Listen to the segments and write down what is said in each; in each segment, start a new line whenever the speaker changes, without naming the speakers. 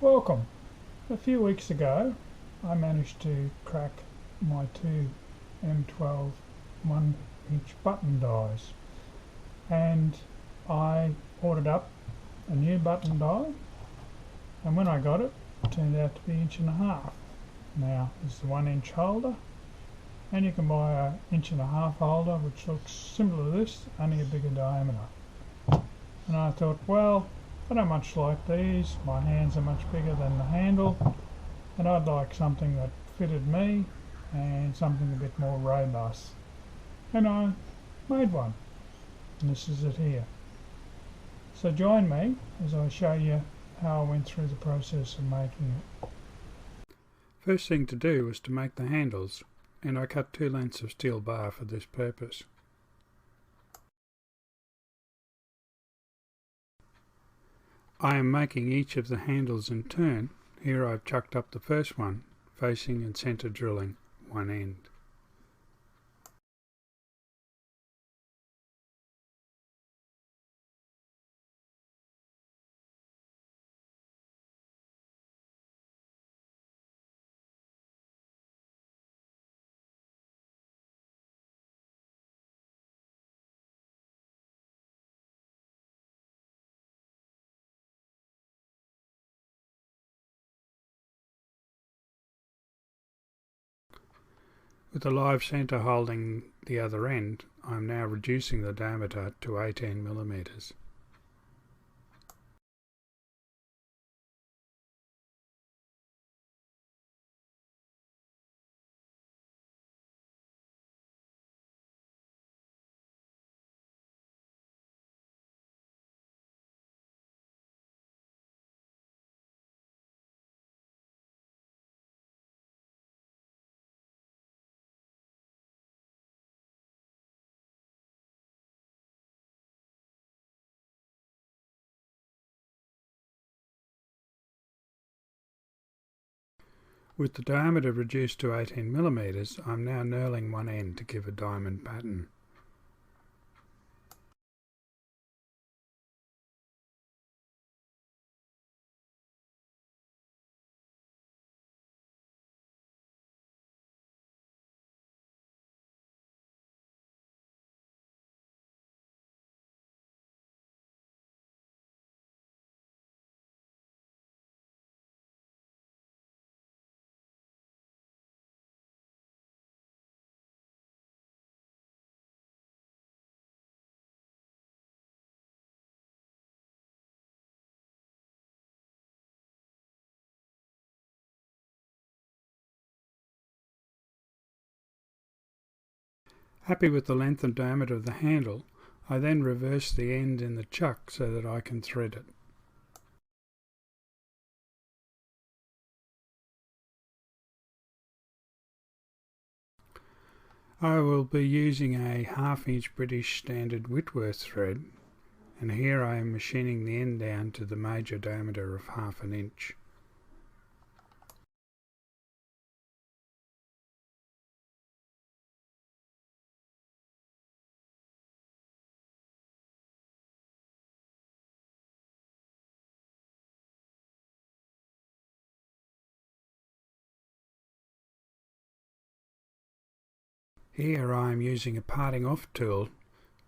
Welcome. A few weeks ago I managed to crack my two M12 1-inch button dies, and I ordered up a new button die, and when I got it, it turned out to be 1.5 inches. Now this is the 1-inch holder, and you can buy a 1.5-inch holder which looks similar to this, only a bigger diameter. And I thought, well, I don't much like these, my hands are much bigger than the handle, and I'd like something that fitted me and something a bit more robust. And I made one, and this is it here. So join me as I show you how I went through the process of making it.
First thing to do was to make the handles, and I cut 2 lengths of steel bar for this purpose. I am making each of the handles in turn. Here I've chucked up the first one, facing and centre drilling one end. With the live centre holding the other end, I am now reducing the diameter to 18 millimeters. With the diameter reduced to 18 millimeters, I am now knurling one end to give a diamond pattern. Happy with the length and diameter of the handle, I then reverse the end in the chuck so that I can thread it. I will be using a 1/2 inch British Standard Whitworth thread, and here I am machining the end down to the major diameter of 1/2 inch. Here I am using a parting off tool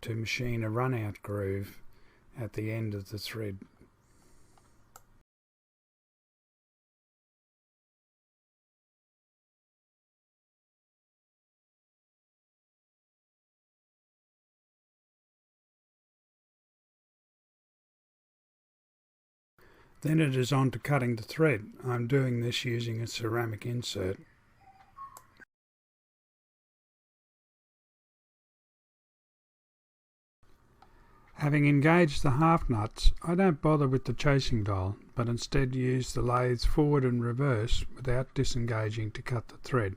to machine a run out groove at the end of the thread. Then it is on to cutting the thread. I'm doing this using a ceramic insert. Having engaged the half nuts, I don't bother with the chasing dial, but instead use the lathes forward and reverse without disengaging to cut the thread.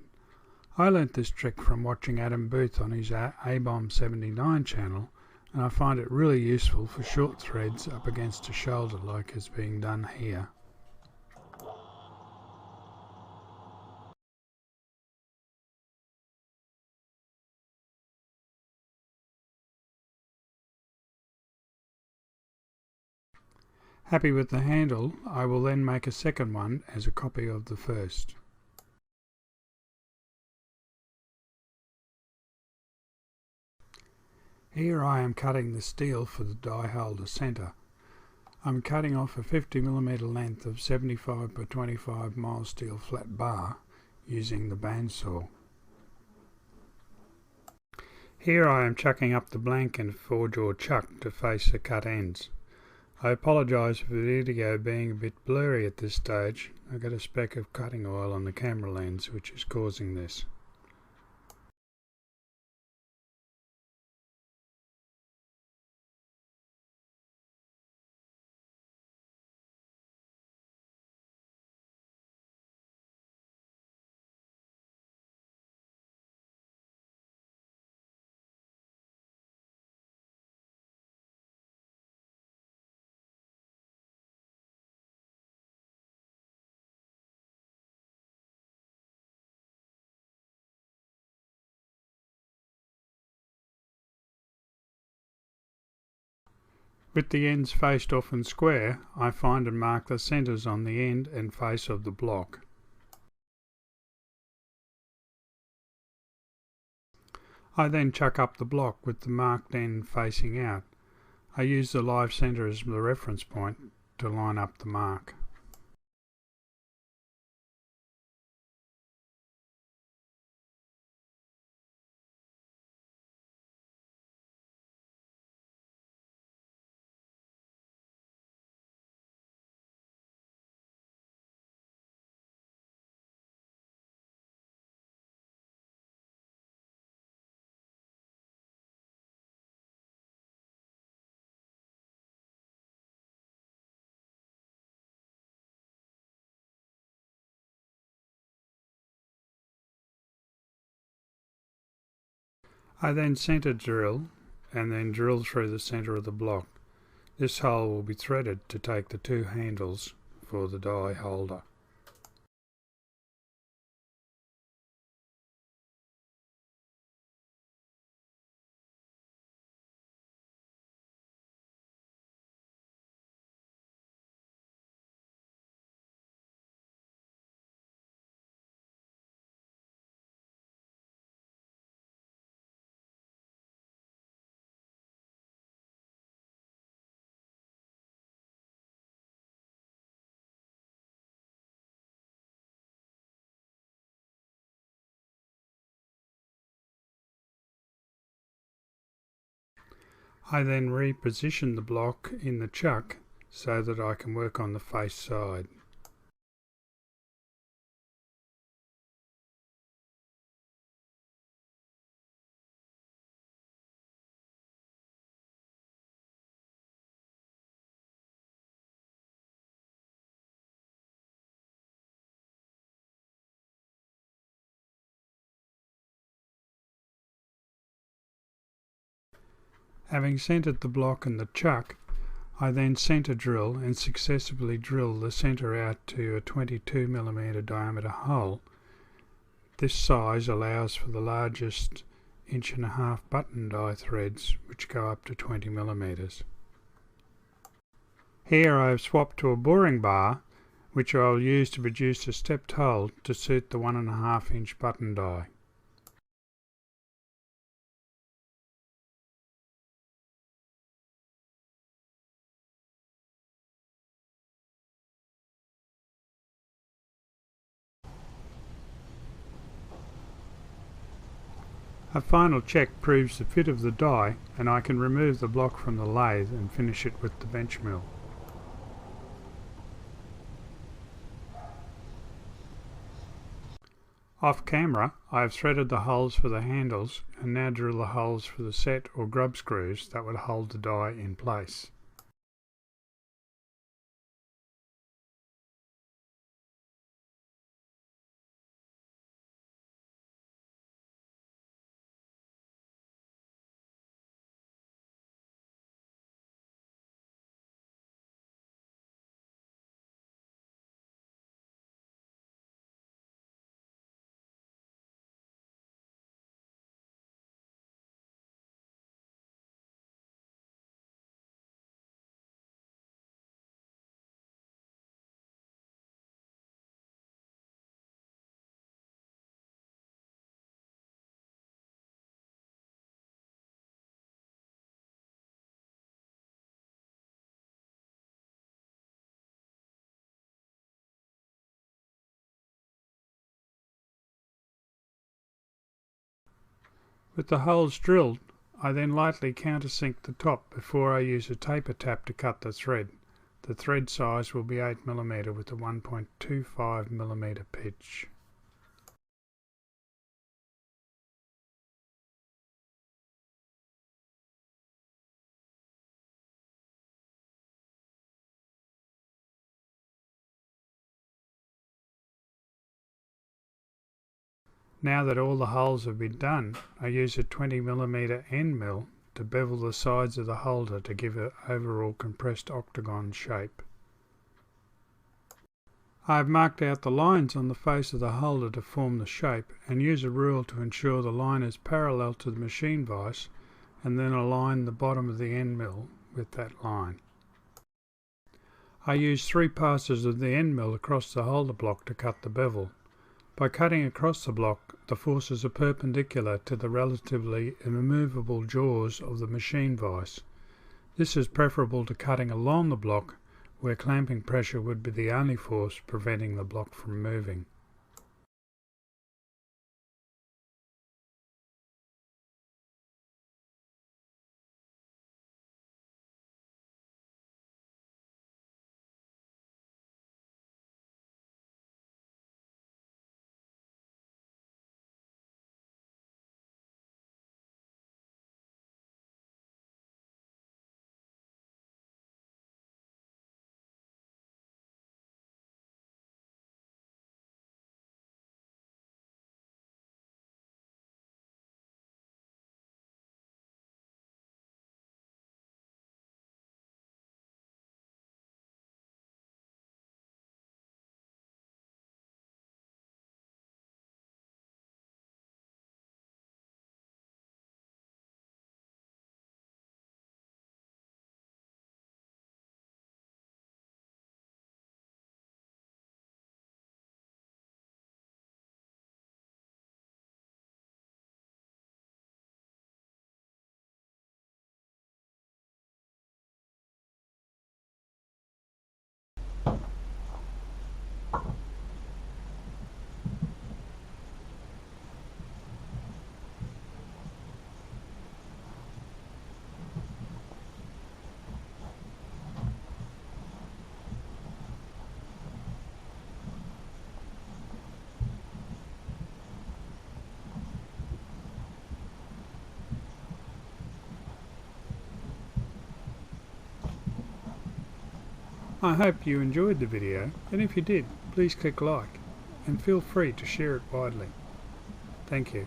I learnt this trick from watching Adam Booth on his A-Bomb 79 channel, and I find it really useful for short threads up against a shoulder like is being done here. Happy with the handle, I will then make a second one as a copy of the first. Here I am cutting the steel for the die holder centre. I'm cutting off a 50mm length of 75 by 25 mild steel flat bar using the bandsaw. Here I am chucking up the blank and forge or chuck to face the cut ends. I apologise for the video being a bit blurry at this stage. I got a speck of cutting oil on the camera lens which is causing this. With the ends faced off and square, I find and mark the centres on the end and face of the block. I then chuck up the block with the marked end facing out. I use the live centre as the reference point to line up the mark. I then centre drill and then drill through the centre of the block. This hole will be threaded to take the two handles for the die holder. I then reposition the block in the chuck so that I can work on the face side. Having centred the block and the chuck, I then centre drill and successively drill the centre out to a 22mm diameter hole. This size allows for the largest 1.5" button die threads, which go up to 20mm. Here I have swapped to a boring bar, which I will use to produce a stepped hole to suit the 1.5" button die. A final check proves the fit of the die, and I can remove the block from the lathe and finish it with the bench mill. Off camera, I have threaded the holes for the handles and now drill the holes for the set or grub screws that would hold the die in place. With the holes drilled, I then lightly countersink the top before I use a taper tap to cut the thread. The thread size will be 8mm with a 1.25mm pitch. Now that all the holes have been done, I use a 20mm end mill to bevel the sides of the holder to give an overall compressed octagon shape. I have marked out the lines on the face of the holder to form the shape and use a rule to ensure the line is parallel to the machine vise, and then align the bottom of the end mill with that line. I use 3 passes of the end mill across the holder block to cut the bevel. By cutting across the block, the forces are perpendicular to the relatively immovable jaws of the machine vise. This is preferable to cutting along the block, where clamping pressure would be the only force preventing the block from moving. I hope you enjoyed the video, and if you did, please click like and feel free to share it widely. Thank you.